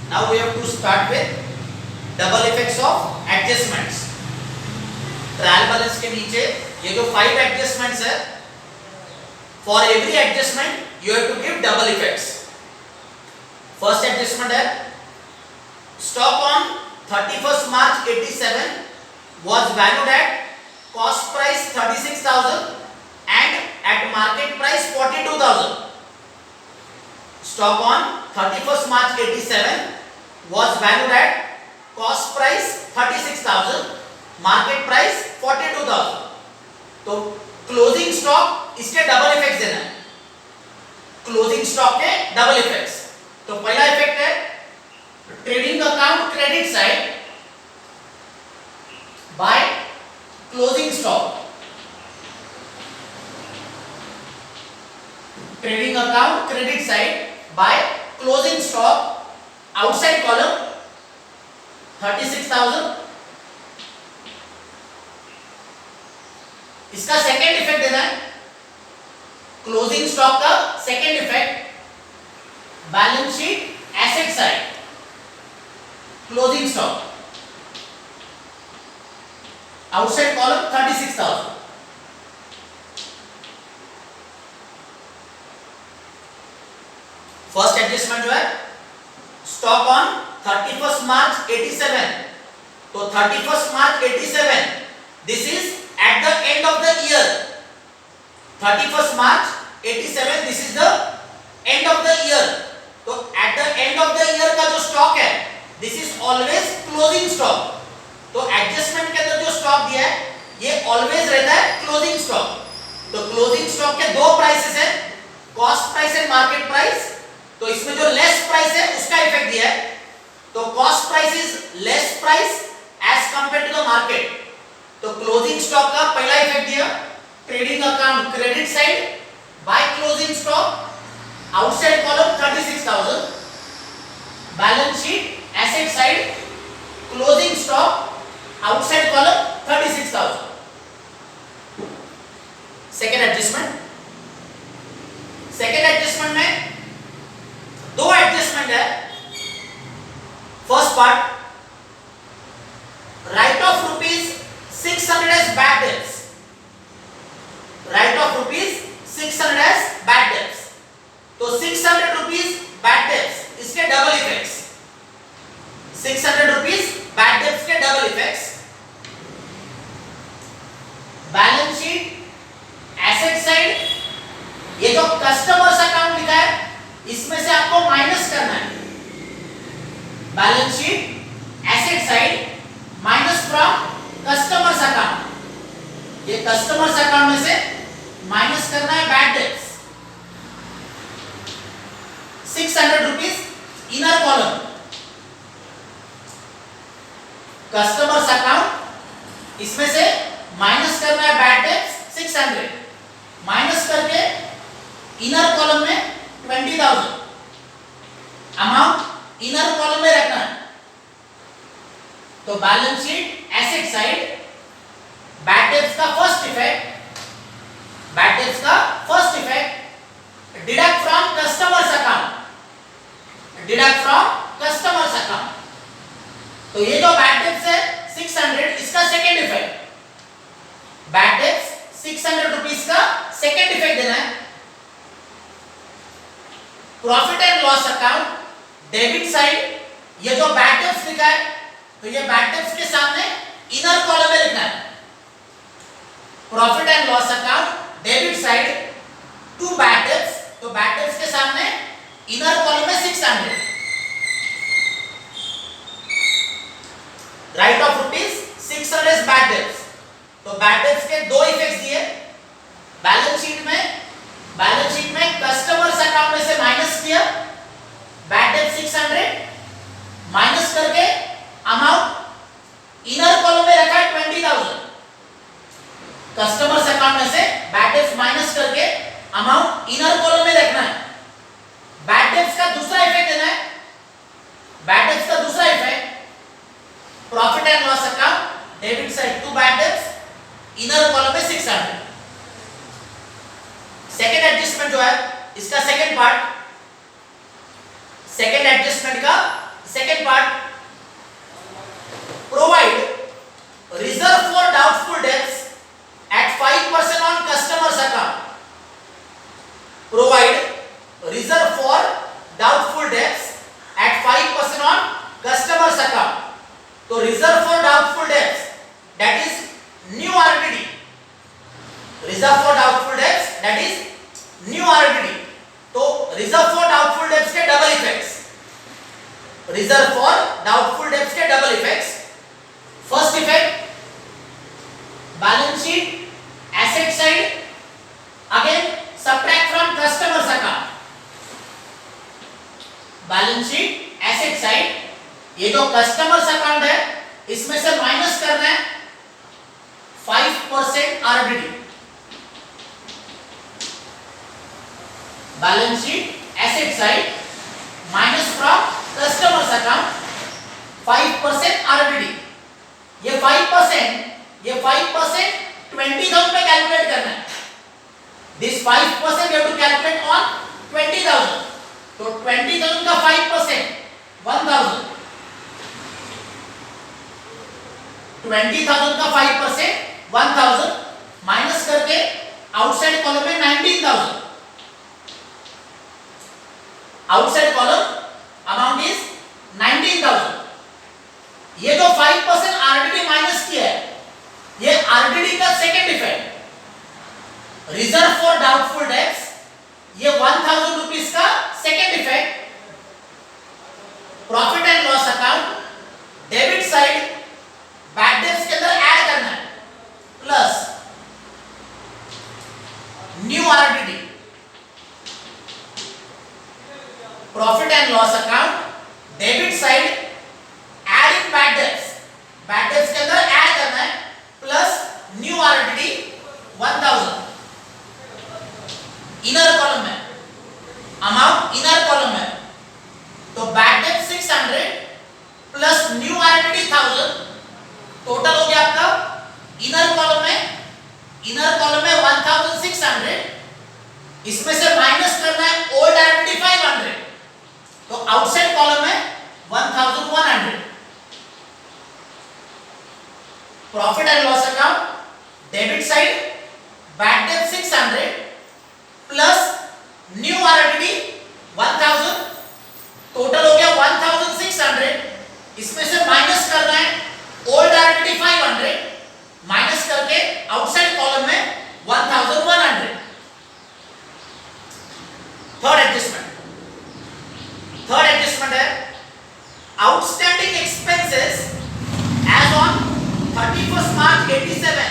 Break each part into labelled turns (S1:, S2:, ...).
S1: Now we have to start with double effects of adjustments. Trial balance के नीचे ये जो 5 एडजस्टमेंट्स है, for every adjustment you have to give double effects. First adjustment है stock on 31st March 87 was valued at cost price 36,000 and at market price 42,000. Stock on 31st March 87 was valued at cost price 36,000, market price 42,000. तो closing stock इसके double effects देना है. Closing stock के double effects. तो पहला effect है trading account credit side by closing stock. Trading account credit side by closing stock outside column 36,000. इसका second effect देना है. क्लोजिंग स्टॉक का second effect balance sheet asset side closing stock outside column 36,000. First adjustment जो है stock on 31st March 87. तो 31st March 87 this is at the end of the year. 31st March 87 this is the end of the year. तो at the end of the year का जो stock है this is always closing stock. तो adjustment के अंदर जो stock दिया है ये ऑलवेज रहता है क्लोजिंग स्टॉक. तो क्लोजिंग स्टॉक के दो प्राइसेस हैं, cost price and market price. तो इसमें जो लेस प्राइस है उसका इफेक्ट दिया है. तो cost price is less price as compare to the market. तो क्लोजिंग स्टॉक का पहला इफेक्ट दिया trading account credit side by closing stock outside column 36,000 balance sheet asset side closing stock outside column 36,000. Second adjustment. Second adjustment में दो adjustment है. First part write off ₹600 as bad debts. Write off ₹600 as bad debts. तो ₹600 bad debts इसके double effects. ₹600 bad debts के double effects. Balance sheet asset side ये जो customers account लिखा है इसमें से आपको माइनस करना है. Balance sheet asset side minus from customers account. ये कस्टमर्स अकाउंट में से माइनस करना है bad debts. ₹600 inner column customers account इसमें से माइनस करना है बैड डेट्स 600 माइनस करके इनर कॉलम में 20,000 अमाउंट इनर कॉलम में रखना है. तो balance sheet asset side bad debts का first effect deduct from customers account. तो ये जो बैड डेट्स है 600 इसका सेकेंड इफेक्ट बैड डेट्स ₹600 का सेकेंड इफेक्ट देना है. Profit and loss account debit side ये जो बैड डेट्स लिखा है तो ये बैड डेट्स के सामने इनर कॉलम में लिखना है. Profit and loss account debit side to bad debts. तो बैड डेट्स के सामने इनर कॉलम में 600. Write off ₹600 is bad debts. तो बैड डेट्स के दो इफेक्ट्स दिए. बैलेंस शीट में कस्टमर्स अकाउंट में से माइनस किया बैड डेट्स 600 माइनस करके अमाउंट इनर कॉलम में रखा है 20,000. कस्टमर्स अकाउंट में से बैड डेट्स माइनस करके अमाउंट इनर कॉलम में रखना है. बैड डेट्स का दूसरा इफेक्ट देना है. बैड डेट्स का दूसरा effect profit and loss account debit side to bad debts inner column में 600. सेकेंड एडजस्टमेंट जो है इसका सेकेंड पार्ट सेकेंड एडजस्टमेंट का reserve for doubtful debts that is new RDD. तो रिजर्व फॉर डाउटफुल डेब्ट्स के double effects, reserve for doubtful debts के double effects. First effect, balance sheet asset side again subtract from customers account. Balance sheet asset side, ये जो customers account है इसमें से minus करना है 5% RDD. Balance sheet asset side minus from customers account 5% RDD. ये 5% 20,000 पे कैलकुलेट करना है। This 5% you have to calculate on 20,000। तो 20,000 का 5% 1,000, 20,000 का 5% 1,000 माइनस करके आउटसाइड कॉलम में 19,000। Outside column amount is 19,000। ये जो 5% आरडीडी माइनस किया है, ये आरडीडी का second effect. Reserve for doubtful debts, ये 1,000 रुपीस का second effect. Profit and loss account debit side bad debts के अंदर ऐड करना है plus new RDD. Profit and loss account debit side add in bad debts, bad debts के अंदर add करना है plus new RDD 1,000। Inner column में amount inner column में, तो बैड डेब्ट 600 प्लस न्यू आरडीडी 1000 टोटल हो गया आपका इनर कॉलम में 1600। इसमें से माइनस करना है ओल्ड आरडीडी 500, तो आउटसाइड कॉलम में 1100। Profit and loss account debit side bad डेब्ट 600 प्लस न्यू आरडीडी 1000 टोटल हो गया 1600। इसमें से माइनस करना है ओल्ड आरडीडी 500 माइनस करके आउटसाइड कॉलम में 1100। थर्ड एडजस्टमेंट है outstanding expenses as on 31st March 87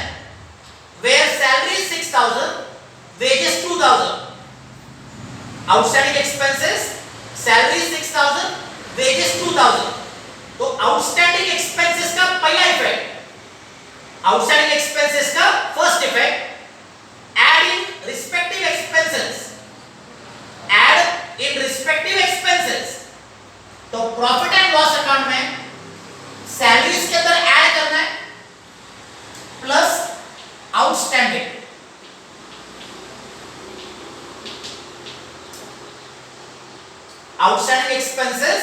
S1: where salary 6,000, wages 2,000। Outstanding expenses, salary 6,000, wages 2,000। तो आउटस्टैंडिंग एक्सपेंसेस का पहला इफेक्ट, आउटस्टैंडिंग एक्सपेंसेस का first effect, add in respective expenses, add in respective expenses. तो profit and loss account में salaries के अंदर add करना है plus outstanding. Outstanding expenses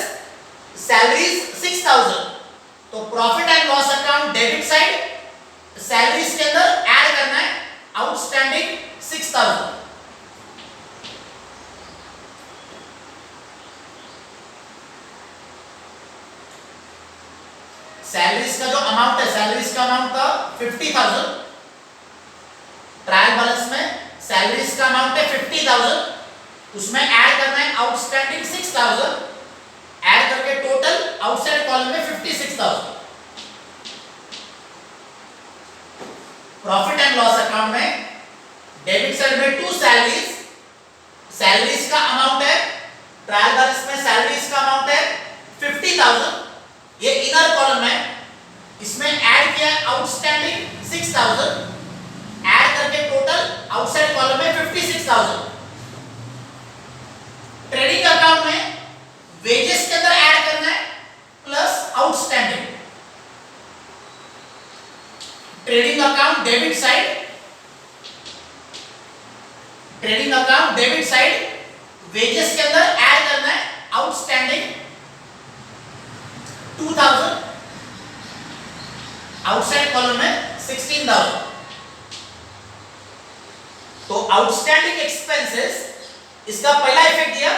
S1: salaries 6,000, तो profit and loss account debit side salaries के अंदर ऐड करना है आउटस्टैंडिंग 6,000। सैलरीज का जो अमाउंट है, सैलरीज का अमाउंट था 50,000। ट्रायल बैलेंस में सैलरीज का अमाउंट है 50,000, उसमें ऐड करना है आउटस्टैंडिंग 6,000, ऐड करके टोटल आउटसाइड कॉलम में 56,000। प्रॉफिट एंड लॉस अकाउंट में डेबिट साइड में 2 सैलरीज, सैलरीज का अमाउंट है, ट्रायल बैलेंस में सैलरीज का अमाउंट है 50,000, ये इनर कॉलम है, इसमें ऐड किया है आउटस्टैंडिंग 6,000, ऐड करके टोटल आउटसाइड कॉलम में 56,000। ट्रेडिंग अकाउंट में वेजेस के अंदर ऐड करना है plus outstanding. Trading account debit side, trading account debit side wages के अंदर ऐड करना है आउटस्टैंडिंग 2,000, आउटसाइड कॉलम में 16,000। तो आउटस्टैंडिंग एक्सपेंसेस, इसका पहला इफेक्ट दिया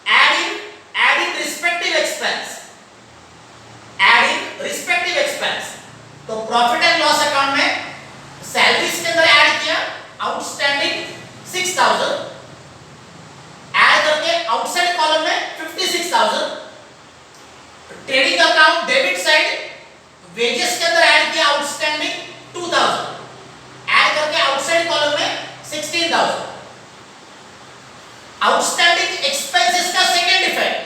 S1: add in respective expense, add in respective expense. तो प्रॉफिट एंड लॉस अकाउंट में सैलरीज के अंदर ऐड किया trading account debit side wages के अंदर ऐड किया आउटस्टैंडिंग 2000, ऐड करके आउटसाइड कॉलम में 16000। आउटस्टैंडिंग एक्सपेंसेस का सेकंड इफेक्ट,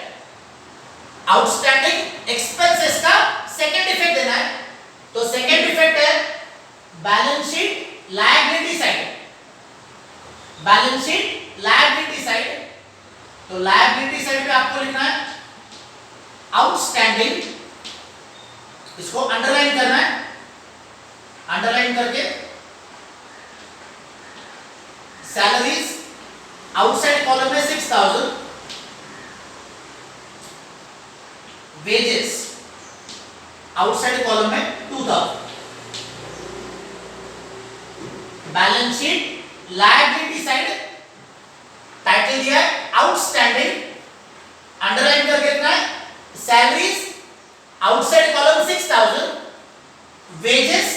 S1: आउटस्टैंडिंग एक्सपेंसेस का सेकंड इफेक्ट देना है। तो सेकंड इफेक्ट है balance sheet liability side, balance sheet liability side. तो लायबिलिटी साइड पे आपको लिखना है आउटस्टैंडिंग, इसको अंडरलाइन करना है, अंडरलाइन करके सैलरीज आउटसाइड कॉलम में 6000, वेजेस आउटसाइड कॉलम में 2000। Balance sheet liability side title दिया है आउटस्टैंडिंग, अंडरलाइन करके लिखना है salaries outside column 6000, wages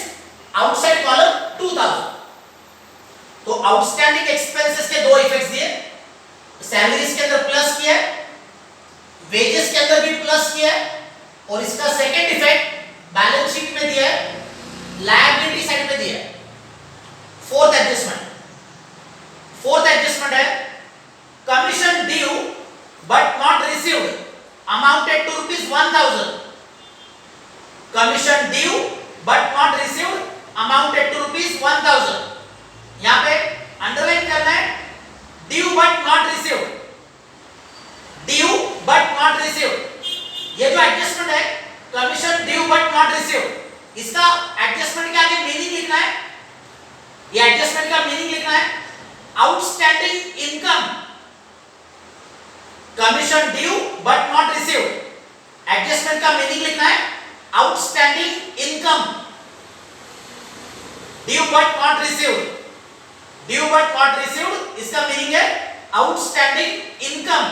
S1: outside column 2000। तो आउटस्टैंडिंग एक्सपेंसेस के दो इफेक्ट्स दिए, सैलरीज के अंदर प्लस किया है, वेजेस के अंदर भी प्लस किया है, और इसका सेकंड इफेक्ट बैलेंस शीट में दिया है, लायबिलिटी साइड में दिया है। फोर्थ एडजस्टमेंट, फोर्थ एडजस्टमेंट है commission due but not received amounted to ₹1000, commission due but not received amounted to ₹1000। यहां पे अंडरलाइन करना है due but not received, due but not received. ये जो एडजस्टमेंट है commission due but not received, इसका adjustment के आगे मीनिंग लिखना है, ये एडजस्टमेंट का मीनिंग लिखना है outstanding income commission due but not received. Adjustment का मीनिंग लिखना है outstanding income due but not received, due but not received इसका मीनिंग है आउटस्टैंडिंग इनकम।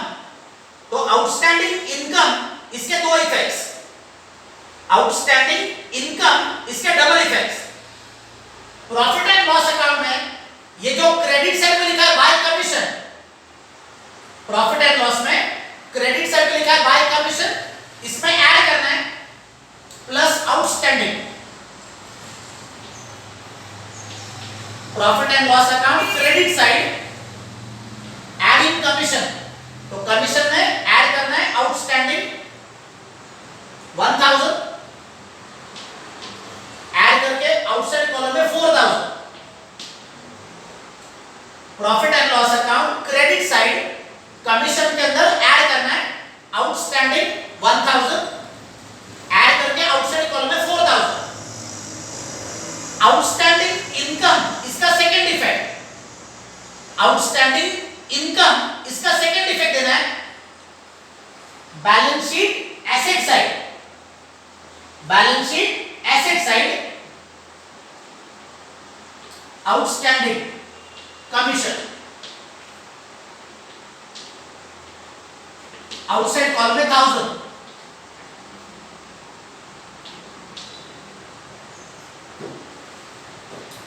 S1: तो आउटस्टैंडिंग इनकम इसके दो इफेक्ट्स, आउटस्टैंडिंग इनकम इसके double effects. Profit and loss account में ये जो क्रेडिट साइड पे लिखा है bye commission, profit and loss में क्रेडिट साइड पे लिखा है बाय कमीशन, इसमें ऐड करना है plus outstanding. Profit and loss account credit side adding commission, तो कमीशन में ऐड करना है आउटस्टैंडिंग 1000, ऐड करके आउटसाइड कॉलम में 4000। Profit and loss account credit side commission के अंदर ऐड करना है आउटस्टैंडिंग 1000, ऐड करके आउटसाइड कॉलम में 4000। आउटस्टैंडिंग इनकम इसका सेकंड इफेक्ट, आउटस्टैंडिंग इनकम इसका सेकंड इफेक्ट देना है balance sheet asset side, balance sheet asset side outstanding commission, outside column में 1000।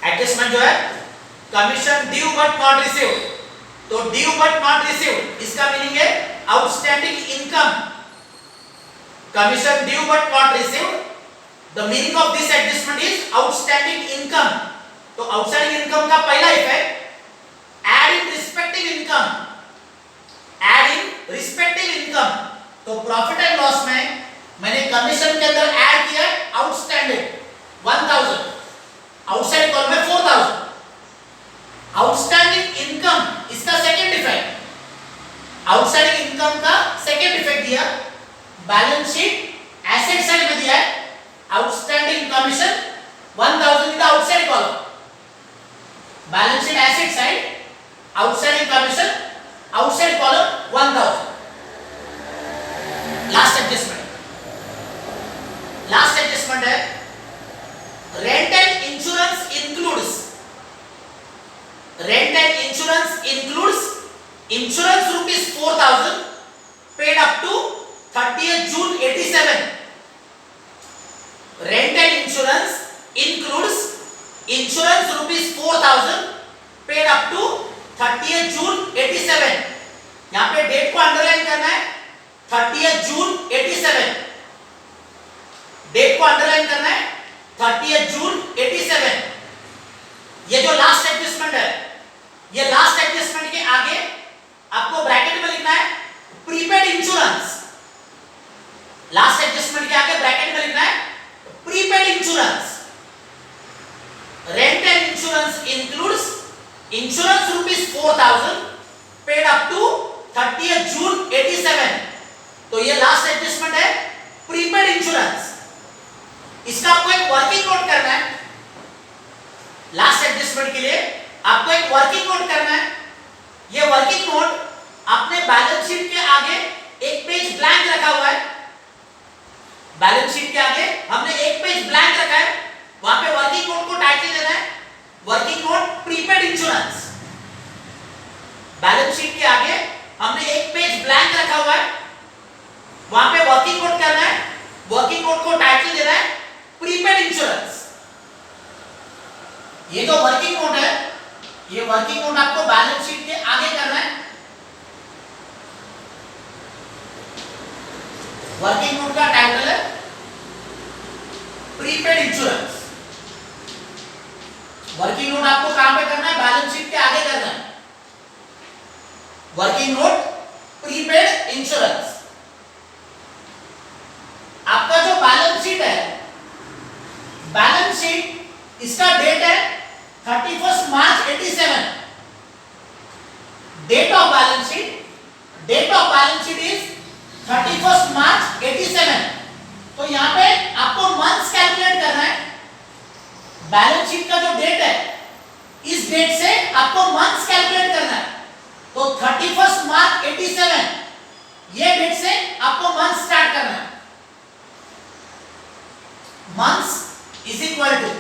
S1: एडजस्टमेंट जो है commission due but not received, तो ड्यू बट नॉट रिसीव्ड इसका मीनिंग है outstanding income commission due but not received. The meaning of this adjustment is outstanding income. तो outstanding income का पहला effect add in respective income, add in respective income. तो profit and loss में मैंने commission के अंदर add किया outstanding 1000, outside column में 4000। आउटस्टैंडिंग इनकम इसका सेकंड इफेक्ट, आउटस्टैंडिंग इनकम का सेकंड इफेक्ट दिया बैलेंस शीट एसेट साइड में दिया है outstanding commission 1000 in the outside column, balance sheet asset side outstanding commission outside column 1000। Last adjustment, last adjustment है rent and insurance includes, rent and insurance includes insurance ₹4000 paid up to 30th June 87। Rent and insurance includes insurance ₹4000 paid up to 30th June 87। यहाँ पे date को underline करना है 30th June 87। 30th June 87। ये जो last adjustment है, ये last adjustment के आगे आपको ब्रैकेट में लिखना है प्रीपेड इंश्योरेंस। लास्ट एडजस्टमेंट के आगे ब्रैकेट में लिखना है prepaid insurance. Rent and insurance includes insurance ₹4000 paid up to 30th June 87। तो ये लास्ट एडजस्टमेंट है प्रीपेड इंश्योरेंस। इसका आपको एक वर्किंग नोट करना है। लास्ट एडजस्टमेंट के लिए आपको एक वर्किंग नोट करना है। ये वर्किंग नोट आपने बैलेंस शीट के आगे एक पेज ब्लैंक रखा हुआ है। बैलेंस शीट के आगे हमने एक पेज ब्लैंक रखा है, वहां पे वर्किंग नोट को टाइटल देना है working note prepaid insurance. Balance sheet के आगे हमने एक पेज ब्लैंक रखा हुआ है, वहां पे वर्किंग नोट करना है, वर्किंग नोट को टाइटल देना है प्रीपेड इंश्योरेंस। ये जो वर्किंग नोट है, ये वर्किंग नोट आपको बैलेंस शीट के आगे करना है। वर्किंग नोट का टाइटल है प्रीपेड इंश्योरेंस। वर्किंग नोट आपको कहां पे करना है? बैलेंस शीट के आगे करना है। Working note prepaid insurance. आपका जो बैलेंस शीट है, बैलेंस शीट इसका डेट है 31 मार्च 87। Date of balance sheet is 31 मार्च 87। तो यहां पे आपको मंथ्स कैलकुलेट करना है। बैलेंस शीट का जो डेट है, इस डेट से आपको मंथ्स कैलकुलेट करना है। तो 31 मार्च 87 ये डेट से आपको मंथ स्टार्ट करना है। Months is equal to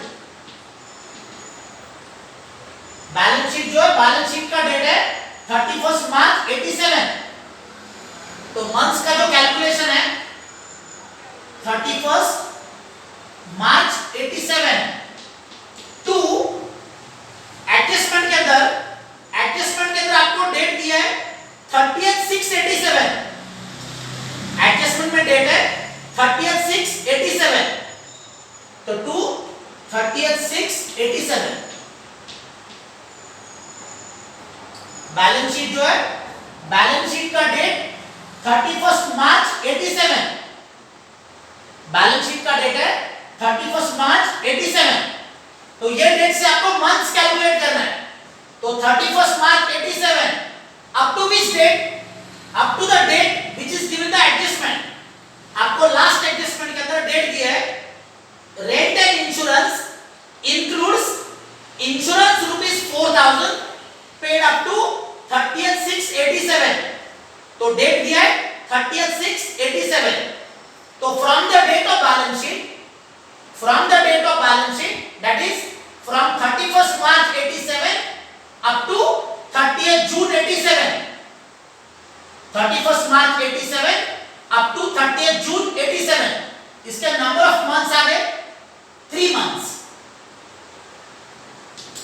S1: balance sheet जो है, बैलेंस शीट का डेट है 31 मार्च 87। तो मंथ्स का जो कैलकुलेशन है 31 मार्च 87 टू एडजस्टमेंट के अंदर आपको डेट दिया है 30/6/87। एडजस्टमेंट में डेट है 30/6/87। तो टू 30/6/87। बैलेंस शीट जो है, बैलेंस शीट का डेट 31 मार्च 87। बैलेंस शीट का डेट है 31 मार्च 87। तो ये डेट से आपको मंथ्स कैलकुलेट करना है। तो 31 मार्च 87 up to which date? Up to the date which is given the adjustment. आपको लास्ट एडजस्टमेंट के अंदर डेट दिया है rent and insurance includes insurance ₹4000 paid up to 30/6/87। तो डेट दिया है 30/6/87। तो from the date of balance sheet that is from 31st March 87 up to 30th June 87। 31st March 87 up to 30th June 87। इसके number of months आ गए 3 months.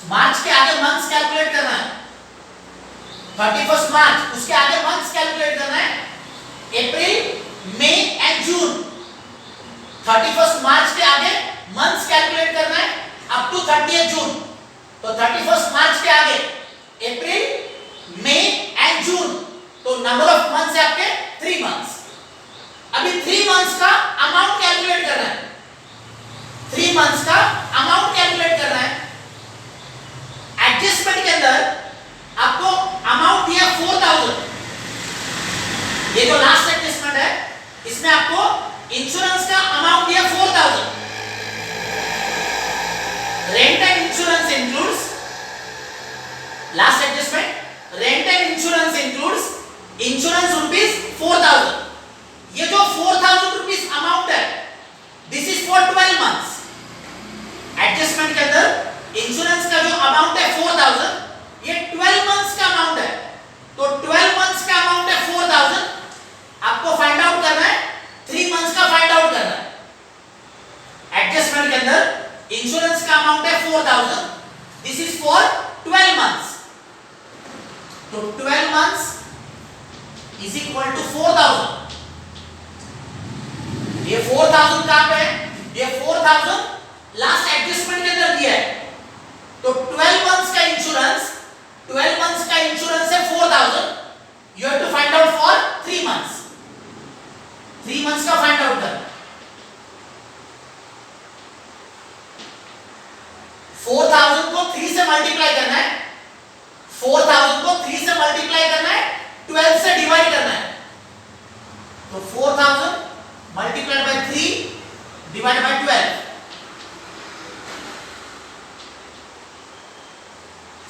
S1: मार्च के आगे months calculate करना है। 31 मार्च, उसके आगे मंथ्स कैलकुलेट करना है अप्रैल, मई एंड जून। 31 मार्च के आगे मंथ्स कैलकुलेट करना है अप टू 30th जून। तो 31 मार्च के आगे अप्रैल, मई एंड जून। तो नंबर ऑफ मंथ्स है आपके 3 मंथ्स। अभी 3 मंथ्स का अमाउंट कैलकुलेट करना है। 3 मंथ्स का अमाउंट कैलकुलेट करना है। एडजस्टमेंट के अंदर आपको अमाउंट दिया 4000। ये जो लास्ट एडजस्टमेंट है, इसमें आपको इंश्योरेंस का अमाउंट दिया 4000। Rent and insurance includes, last adjustment, rent and insurance includes insurance ₹4000। ये जो 4000 रुपीस अमाउंट है, this is for 12 months. Adjustment के अंदर इंश्योरेंस का जो अमाउंट है 4000, ये 12 मंथ्स का अमाउंट है। तो 12 मंथ्स का अमाउंट है 4000। आपको फाइंड आउट करना है 3 मंथ्स का फाइंड आउट करना है। एडजस्टमेंट के अंदर इंश्योरेंस का अमाउंट है 4000, दिस इज फॉर 12 मंथ्स। तो 12 मंथ्स इज इक्वल टू 4000। ये 4000 कहां पे है? ये 4000 लास्ट एडजस्टमेंट के अंदर दिया है। तो 12 मंथ्स का इंश्योरेंस, 12 मंथ्स का इंश्योरेंस है 4000, you have to find out for 3 months. 3 months का फाइंड आउट कर। 4000 को 3 से मल्टीप्लाई करना है, 4000 को 3 से मल्टीप्लाई करना है, 12 से डिवाइड करना है। तो 4000 multiplied by 3 divide by 12,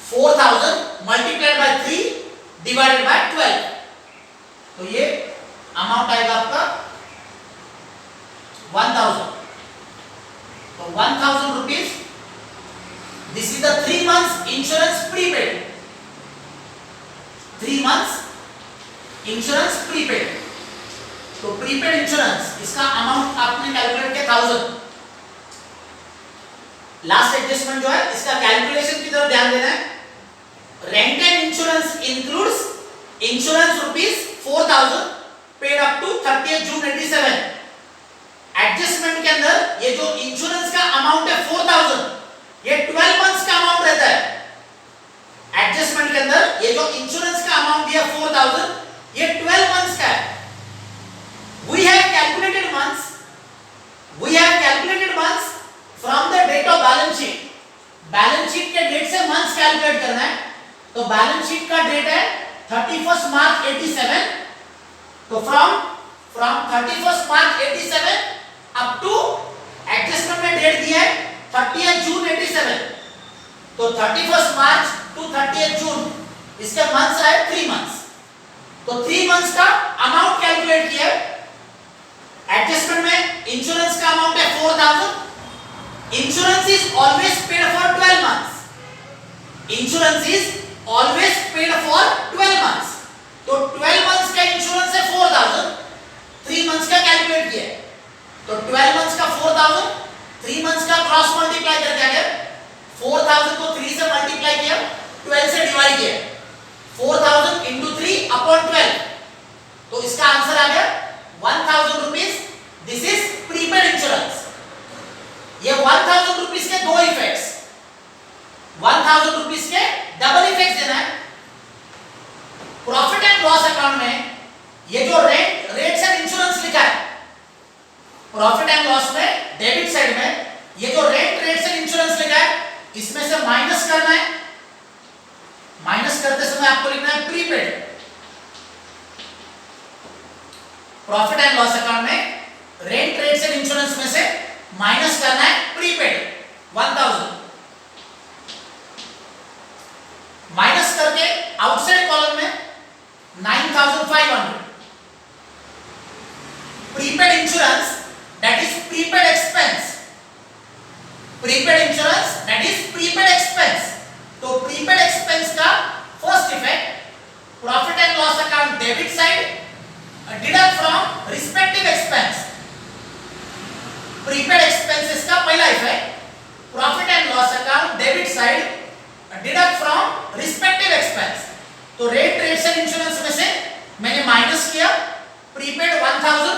S1: 4000 multiplied by 3 divided by 12, तो ये अमाउंट आएगा आपका 1000। तो 1000 rupees, this is the 3 months insurance prepaid. 3 months insurance prepaid. तो प्रीपेड इंश्योरेंस, इसका अमाउंट आपने कैलकुलेट किया 1000। लास्ट एडजस्टमेंट जो है, इसका कैलकुलेशन की तरफ ध्यान देना है। Rented insurance includes insurance rupees 4000 paid up to 30th June 87। Adjustment के अंदर ये जो इंश्योरेंस का अमाउंट है 4000, ये 12 मंथ्स का अमाउंट रहता है। एडजस्टमेंट के अंदर ये जो इंश्योरेंस का अमाउंट दिया 4000, ये 12 मंथ्स का है। We have calculated months. We have calculated months from the date of balance sheet. Balance sheet के डेट से मंथ्स कैलकुलेट करना है। तो बैलेंस शीट का डेट है 31st March 87। तो from 31st March 87 up to adjustment में डेट दिया है 30th June 87। तो 31st March to 30th June इसके मंथ्स आए 3 मंथ्स। तो 3 मंथ्स का अमाउंट कैलकुलेट किया। एडजस्टमेंट में इंश्योरेंस का अमाउंट है 4000। Insurance is always paid for 12 months. Insurance is always paid for 12 months. तो 12 मंथ्स का इंश्योरेंस है 4000, 3 मंथ्स का कैलकुलेट किया। तो 12 मंथ्स का 4000, 3 मंथ्स का क्रॉस मल्टीप्लाई करके आ गया। 4000 को 3 से मल्टीप्लाई किया, 12 से डिवाइड किया। 4000 into 3 upon 12, तो इसका आंसर आ गया 1000 rupees. This is prepaid insurance. ये 1000 रुपीज के दो इफेक्ट्स, 1000 रुपीज के डबल इफेक्ट्स देना है। प्रॉफिट एंड लॉस अकाउंट में ये जो रेट्स एंड इंश्योरेंस लिखा है, प्रॉफिट एंड लॉस में डेबिट साइड में ये जो रेट्स एंड इंश्योरेंस लिखा है, इसमें से माइनस करना है। माइनस करते समय आपको लिखना है prepaid. Profit and loss account में रेट्स एंड इंश्योरेंस में से माइनस करना है प्रीपेड 1000। माइनस करके आउटसाइड कॉलम में 9500। Prepaid insurance that is prepaid expense. Prepaid insurance that is prepaid expense. तो प्रीपेड एक्सपेंस का first effect, profit and loss account debit side deduct from respective expense. Prepaid expenses का पहला effect, profit and loss account debit side deduct from respective expense. तो rates and insurance में से मैंने minus किया prepaid 1000,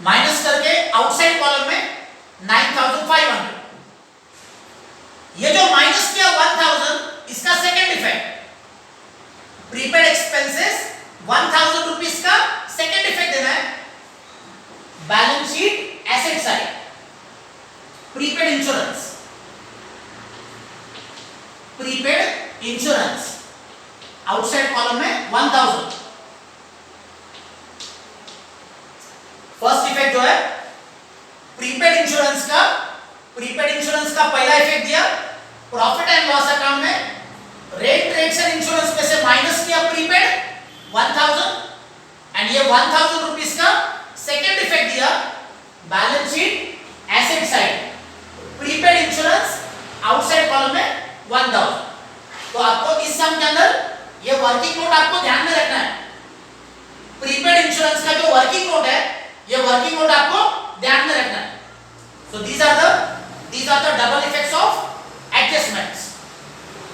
S1: minus करके outside column में 9500। ये जो माइनस किया 1000, इसका second effect, prepaid expenses 1000 rupees का सेकंड इफेक्ट देना है balance sheet asset side. Prepaid insurance, prepaid insurance outside column में 1000। फर्स्ट इफेक्ट जो है प्रीपेड इंश्योरेंस का, प्रीपेड इंश्योरेंस का पहला इफेक्ट दिया प्रॉफिट एंड लॉस अकाउंट में रेट्स एंड इंश्योरेंस में से माइनस किया प्रीपेड 1000, एंड ये 1000 रुपीस का सेकंड इफेक्ट दिया balance sheet asset side. Prepaid insurance outside column में 1000। तो आपको इस सम के अंदर ये वर्किंग नोट आपको ध्यान में रखना है। प्रीपेड इंश्योरेंस का जो वर्किंग नोट है, ये वर्किंग नोट आपको ध्यान में रखना है। So these are the double effects of adjustment.